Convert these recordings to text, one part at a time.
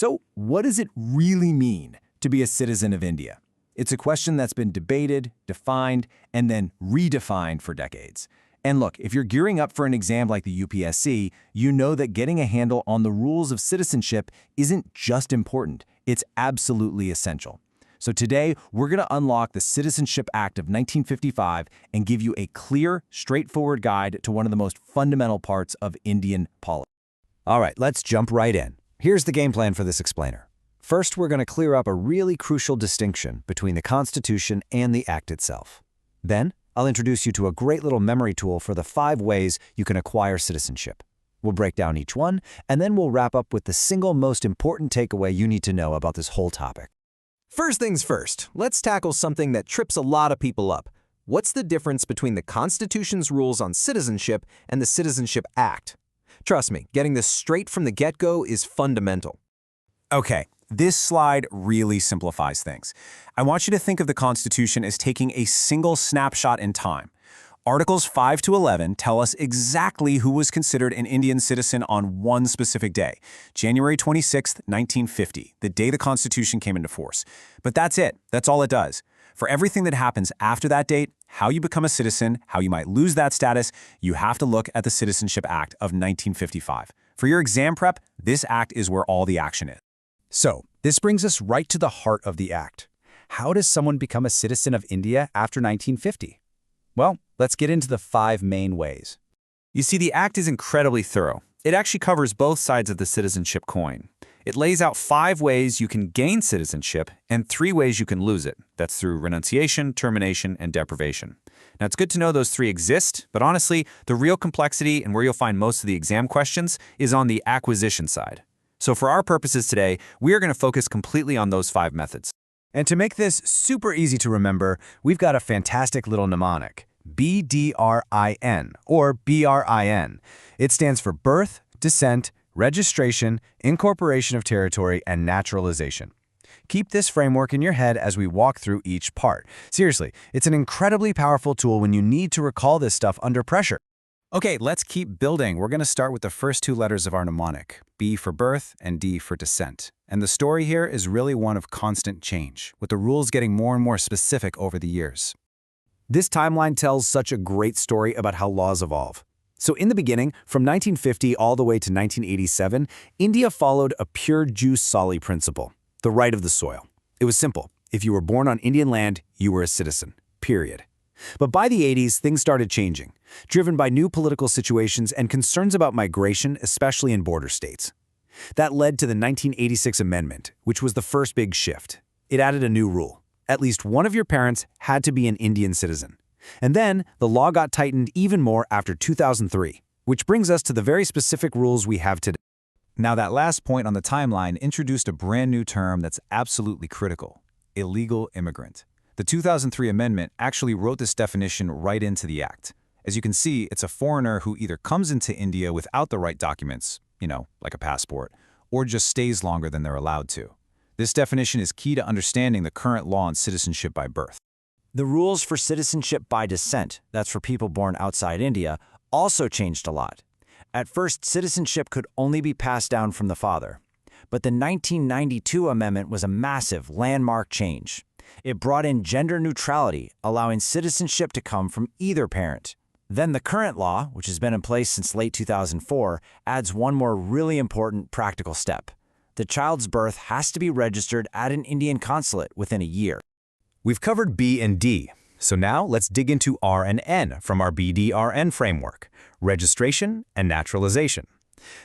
So, what does it really mean to be a citizen of India? It's a question that's been debated, defined, and then redefined for decades. And look, if you're gearing up for an exam like the UPSC, you know that getting a handle on the rules of citizenship isn't just important, it's absolutely essential. So today, we're going to unlock the Citizenship Act of 1955 and give you a clear, straightforward guide to one of the most fundamental parts of Indian politics. All right, let's jump right in. Here's the game plan for this explainer. First, we're going to clear up a really crucial distinction between the Constitution and the Act itself. Then, I'll introduce you to a great little memory tool for the 5 ways you can acquire citizenship. We'll break down each one, and then we'll wrap up with the single most important takeaway you need to know about this whole topic. First things first, let's tackle something that trips a lot of people up. What's the difference between the Constitution's rules on citizenship and the Citizenship Act? Trust me, getting this straight from the get-go is fundamental. Okay, this slide really simplifies things. I want you to think of the Constitution as taking a single snapshot in time. Articles 5 to 11 tell us exactly who was considered an Indian citizen on one specific day, January 26, 1950, the day the Constitution came into force. But that's it. That's all it does. For everything that happens after that date, how you become a citizen, how you might lose that status, you have to look at the Citizenship Act of 1955. For your exam prep, this act is where all the action is. So, this brings us right to the heart of the Act. How does someone become a citizen of India after 1950? Well, let's get into the 5 main ways. You see, the Act is incredibly thorough. It actually covers both sides of the citizenship coin. It lays out 5 ways you can gain citizenship and 3 ways you can lose it. That's through renunciation, termination, and deprivation. Now, it's good to know those 3 exist, but honestly, the real complexity and where you'll find most of the exam questions is on the acquisition side. So for our purposes today, we are going to focus completely on those 5 methods. And to make this super easy to remember, we've got a fantastic little mnemonic, BDRIN, or BRIN. It stands for birth, descent, registration, incorporation of territory, and naturalization. Keep this framework in your head as we walk through each part. Seriously, it's an incredibly powerful tool when you need to recall this stuff under pressure. Okay, let's keep building. We're going to start with the first 2 letters of our mnemonic, B for birth and D for descent. And the story here is really one of constant change, with the rules getting more and more specific over the years. This timeline tells such a great story about how laws evolve. So in the beginning, from 1950 all the way to 1987, India followed a pure jus soli principle, the right of the soil. It was simple. If you were born on Indian land, you were a citizen, period. But by the 80s, things started changing, driven by new political situations and concerns about migration, especially in border states. That led to the 1986 amendment, which was the first big shift. It added a new rule. At least one of your parents had to be an Indian citizen. And then, the law got tightened even more after 2003, which brings us to the very specific rules we have today. Now, that last point on the timeline introduced a brand new term that's absolutely critical: illegal immigrant. The 2003 amendment actually wrote this definition right into the Act. As you can see, it's a foreigner who either comes into India without the right documents, like a passport, or just stays longer than they're allowed to. This definition is key to understanding the current law on citizenship by birth. The rules for citizenship by descent, that's for people born outside India, also changed a lot. At first, citizenship could only be passed down from the father. But the 1992 amendment was a massive landmark change. It brought in gender neutrality, allowing citizenship to come from either parent. Then the current law, which has been in place since late 2004, adds one more really important practical step. The child's birth has to be registered at an Indian consulate within a year. We've covered B and D, so now let's dig into R and N from our BDRN framework: registration and naturalization.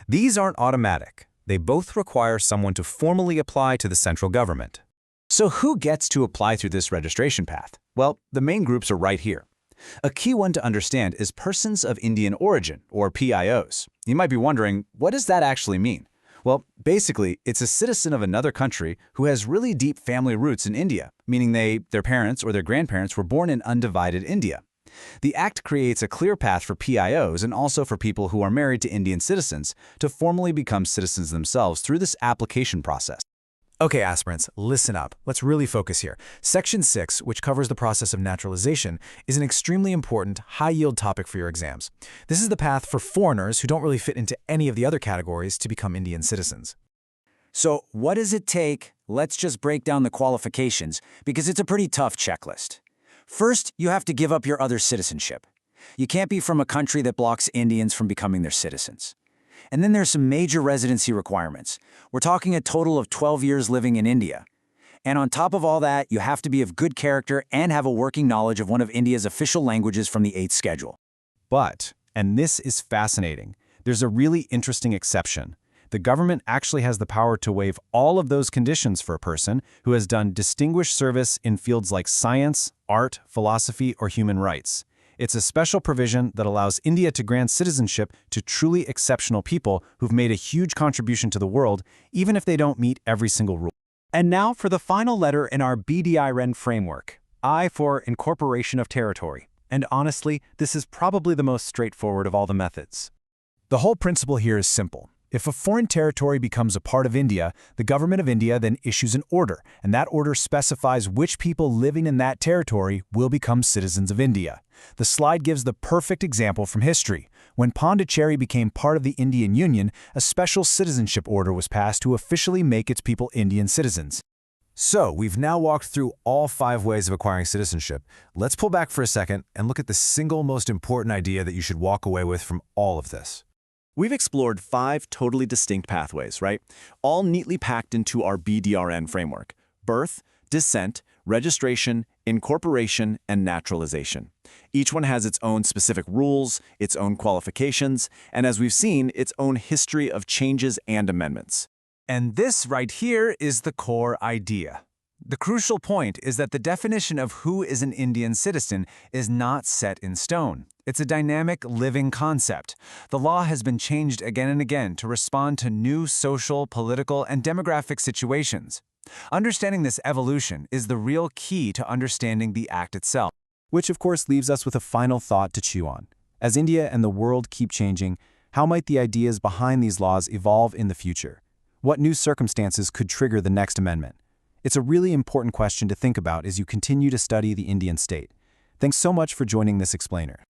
These aren't automatic. They both require someone to formally apply to the central government. So who gets to apply through this registration path? Well, the main groups are right here. A key one to understand is persons of Indian origin, or PIOs. You might be wondering, what does that actually mean? Well, basically, it's a citizen of another country who has really deep family roots in India, meaning their parents or their grandparents were born in undivided India. The Act creates a clear path for PIOs and also for people who are married to Indian citizens to formally become citizens themselves through this application process. Okay, aspirants, listen up. Let's really focus here. Section 6, which covers the process of naturalization, is an extremely important, high-yield topic for your exams. This is the path for foreigners who don't really fit into any of the other categories to become Indian citizens. So what does it take? Let's just break down the qualifications, because it's a pretty tough checklist. First, you have to give up your other citizenship. You can't be from a country that blocks Indians from becoming their citizens. And then there's some major residency requirements. We're talking a total of 12 years living in India. And on top of all that, you have to be of good character and have a working knowledge of one of India's official languages from the 8th schedule. But, and this is fascinating, there's a really interesting exception. The government actually has the power to waive all of those conditions for a person who has done distinguished service in fields like science, art, philosophy, or human rights. It's a special provision that allows India to grant citizenship to truly exceptional people who've made a huge contribution to the world, even if they don't meet every single rule. And now for the final letter in our BDIRN framework, I for incorporation of territory. And honestly, this is probably the most straightforward of all the methods. The whole principle here is simple. If a foreign territory becomes a part of India, the government of India then issues an order, and that order specifies which people living in that territory will become citizens of India. The slide gives the perfect example from history. When Pondicherry became part of the Indian Union, a special citizenship order was passed to officially make its people Indian citizens. So, we've now walked through all 5 ways of acquiring citizenship. Let's pull back for a second and look at the single most important idea that you should walk away with from all of this. We've explored 5 totally distinct pathways, right? All neatly packed into our BDRN framework: birth, descent, registration, incorporation, and naturalization. Each one has its own specific rules, its own qualifications, and as we've seen, its own history of changes and amendments. And this right here is the core idea. The crucial point is that the definition of who is an Indian citizen is not set in stone. It's a dynamic, living concept. The law has been changed again and again to respond to new social, political, and demographic situations. Understanding this evolution is the real key to understanding the Act itself. Which, of course, leaves us with a final thought to chew on. As India and the world keep changing, how might the ideas behind these laws evolve in the future? What new circumstances could trigger the next amendment? It's a really important question to think about as you continue to study the Indian state. Thanks so much for joining this explainer.